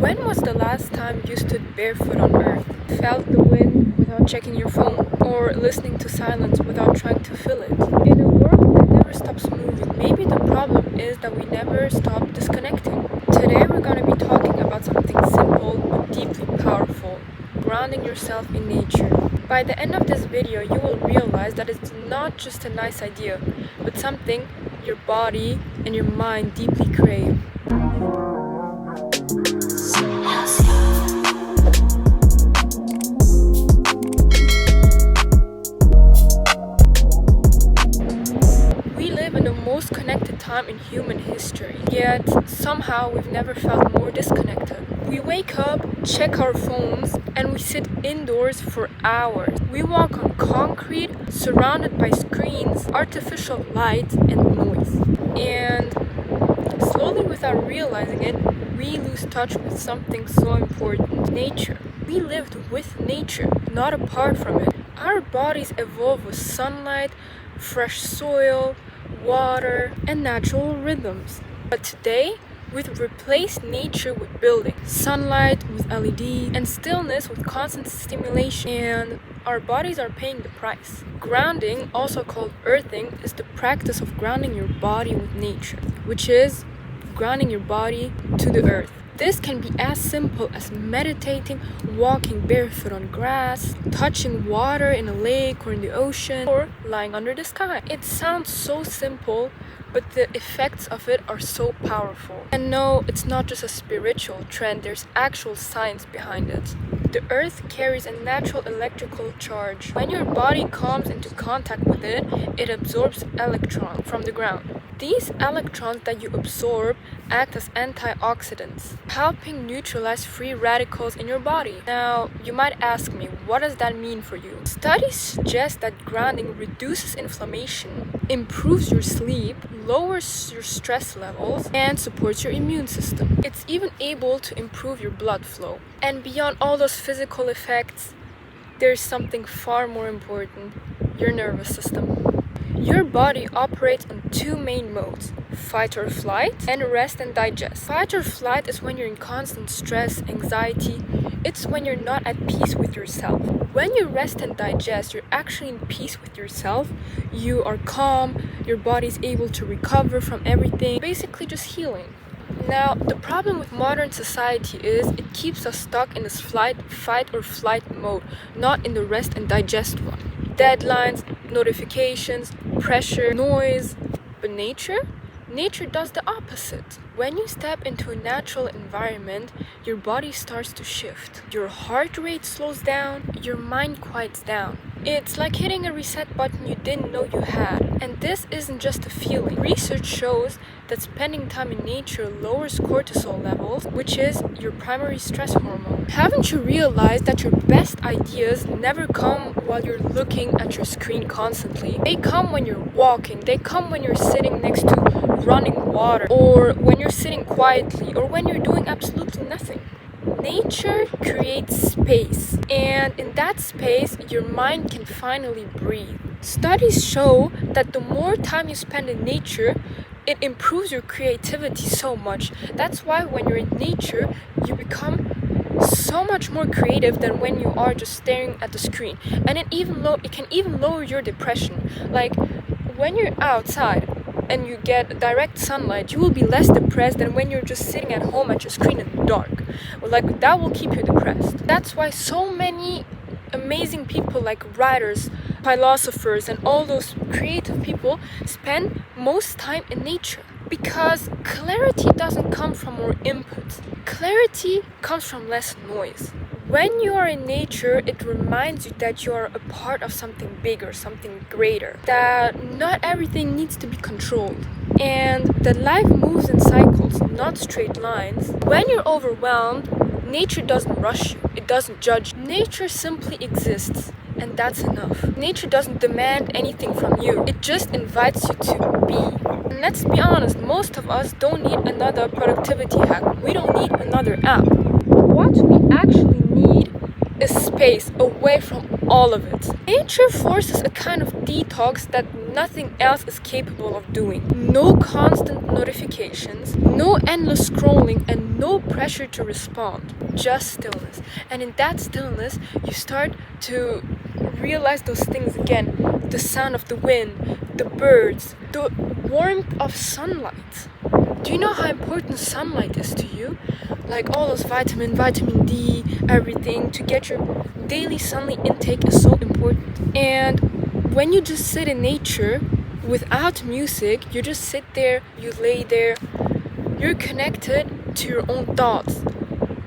When was the last time you stood barefoot on earth, felt the wind without checking your phone, or listening to silence without trying to fill it? In a world that never stops moving, maybe the problem is that we never stop disconnecting. Today we're going to be talking about something simple but deeply powerful: grounding yourself in nature. By the end of this video, you will realize that it's not just a nice idea, but something your body and your mind deeply crave. We live in the most connected time in human history, yet somehow we've never felt more disconnected. We wake up, check our phones, and we sit indoors for hours. We walk on concrete, surrounded by screens, artificial light, and noise. And slowly, without realizing it, we lose touch with something so important: nature. We lived with nature, not apart from it. Our bodies evolved with sunlight, fresh soil, water, and natural rhythms. But today, we've replaced nature with buildings, sunlight with LED, and stillness with constant stimulation, and our bodies are paying the price. Grounding, also called earthing, is the practice of grounding your body with nature, which is grounding your body to the earth. This can be as simple as meditating, walking barefoot on grass, touching water in a lake or in the ocean, or lying under the sky. It sounds so simple, but the effects of it are so powerful. And no, it's not just a spiritual trend, there's actual science behind it. The earth carries a natural electrical charge. When your body comes into contact with it, it absorbs electrons from the ground. These electrons that you absorb act as antioxidants, helping neutralize free radicals in your body. Now, you might ask me, what does that mean for you? Studies suggest that grounding reduces inflammation, improves your sleep, lowers your stress levels, and supports your immune system. It's even able to improve your blood flow. And beyond all those physical effects, there's something far more important: your nervous system. Your body operates on two main modes: fight or flight, and rest and digest. Fight or flight is when you're in constant stress, anxiety. It's when you're not at peace with yourself. When you rest and digest, you're actually in peace with yourself. You are calm, your body's able to recover from everything, basically just healing. Now, the problem with modern society is it keeps us stuck in this fight or flight mode, not in the rest and digest one. Deadlines, notifications, pressure, noise. But nature does the opposite. When you step into a natural environment, your body starts to shift. Your heart rate slows down, your mind quiets down. It's like hitting a reset button you didn't know you had. And this isn't just a feeling. Research shows that spending time in nature lowers cortisol levels, which is your primary stress hormone. Haven't you realized that your best ideas never come while you're looking at your screen constantly? They come when you're walking, they come when you're sitting next to running water, or when you're sitting quietly, or when you're doing absolutely nothing. Nature creates space, and in that space, your mind can finally breathe. Studies show that the more time you spend in nature, it improves your creativity so much. That's why when you're in nature, you become so much more creative than when you are just staring at the screen. And it can even lower your depression. Like, when you're outside and you get direct sunlight, you will be less depressed than when you're just sitting at home at your screen in the dark. Like, that will keep you depressed. That's why so many amazing people like writers, philosophers, and all those creative people spend most time in nature. Because clarity doesn't come from more input. Clarity comes from less noise. When you are in nature, it reminds you that you are a part of something bigger, something greater. That not everything needs to be controlled. And that life moves in cycles, not straight lines. When you're overwhelmed, nature doesn't rush you. It doesn't judge. Nature simply exists. And that's enough. Nature doesn't demand anything from you. It just invites you to be. And let's be honest, most of us don't need another productivity hack. We don't need another app. What we actually need is space. space away from all of it. Nature forces a kind of detox that nothing else is capable of doing. No constant notifications, no endless scrolling, and no pressure to respond. Just stillness. And in that stillness, you start to realize those things again. The sound of the wind, the birds, the warmth of sunlight. Do you know how important sunlight is to you? Like all those vitamin D, everything, to get your daily sunlight intake is so important. And when you just sit in nature without music, you just sit there, you lay there, you're connected to your own thoughts.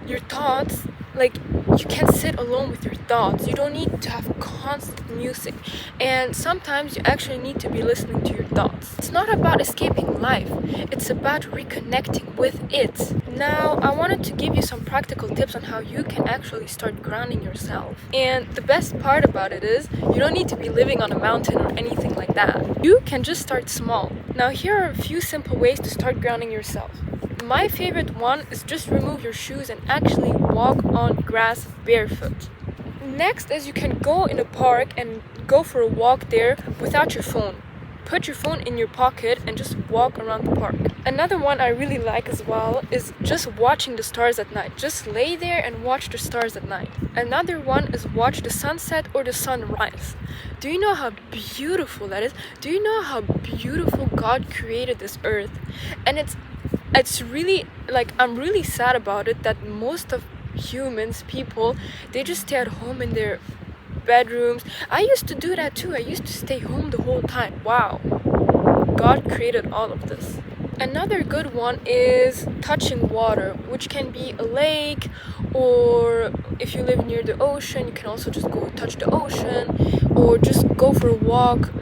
Your thoughts, like, you can sit alone with your thoughts. You don't need to have constant music, and sometimes you actually need to be listening to your thoughts. It's not about escaping life, it's about reconnecting with it. Now I wanted to give you some practical tips on how you can actually start grounding yourself. And the best part about it is you don't need to be living on a mountain or anything like that. You can just start small. Now here are a few simple ways to start grounding yourself. My favorite one is just remove your shoes and actually walk on grass barefoot. Next is you can go in a park and go for a walk there without your phone. Put your phone in your pocket and just walk around the park. Another one I really like as well is just watching the stars at night. Just lay there and watch the stars at night. Another one is watch the sunset or the sunrise. Do you know how beautiful that is? Do you know how beautiful God created this earth? And it's really, like, I'm really sad about it that most of people, they just stay at home in their bedrooms. I used to do that too. I used to stay home the whole time. Wow, God created all of this. Another good one is touching water, which can be a lake, or if you live near the ocean, you can also just go touch the ocean, or just go for a walk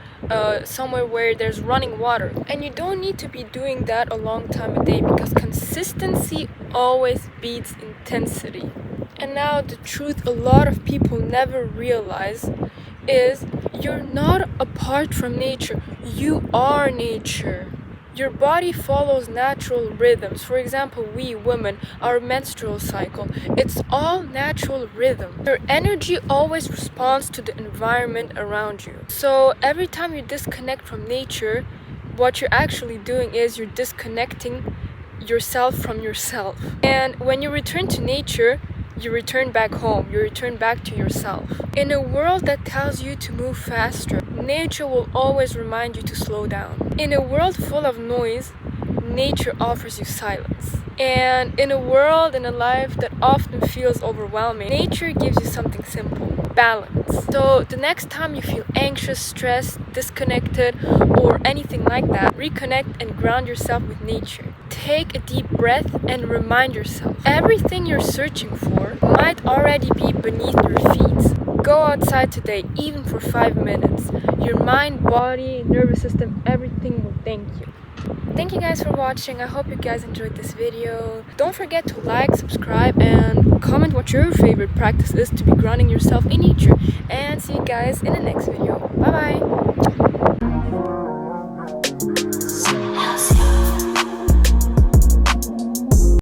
somewhere where there's running water. And you don't need to be doing that a long time a day, because consistency always beats intensity. And now the truth a lot of people never realize is you're not apart from nature. You are nature. Your body follows natural rhythms. For example, we women, our menstrual cycle, it's all natural rhythm. Your energy always responds to the environment around you. So every time you disconnect from nature, what you're actually doing is you're disconnecting yourself from yourself. And when you return to nature, you return back home, you return back to yourself. In a world that tells you to move faster, nature will always remind you to slow down. In a world full of noise, nature offers you silence. And in a world, in a life that often feels overwhelming, nature gives you something simple: balance. So the next time you feel anxious, stressed, disconnected, or anything like that, reconnect and ground yourself with nature. Take a deep breath and remind yourself, everything you're searching for might already be beneath your feet. Go outside today, even for 5 minutes. Your mind, body, nervous system, everything will thank you. Thank you guys for watching. I hope you guys enjoyed this video. Don't forget to like, subscribe, and comment what your favorite practice is to be grounding yourself in nature. And see you guys in the next video.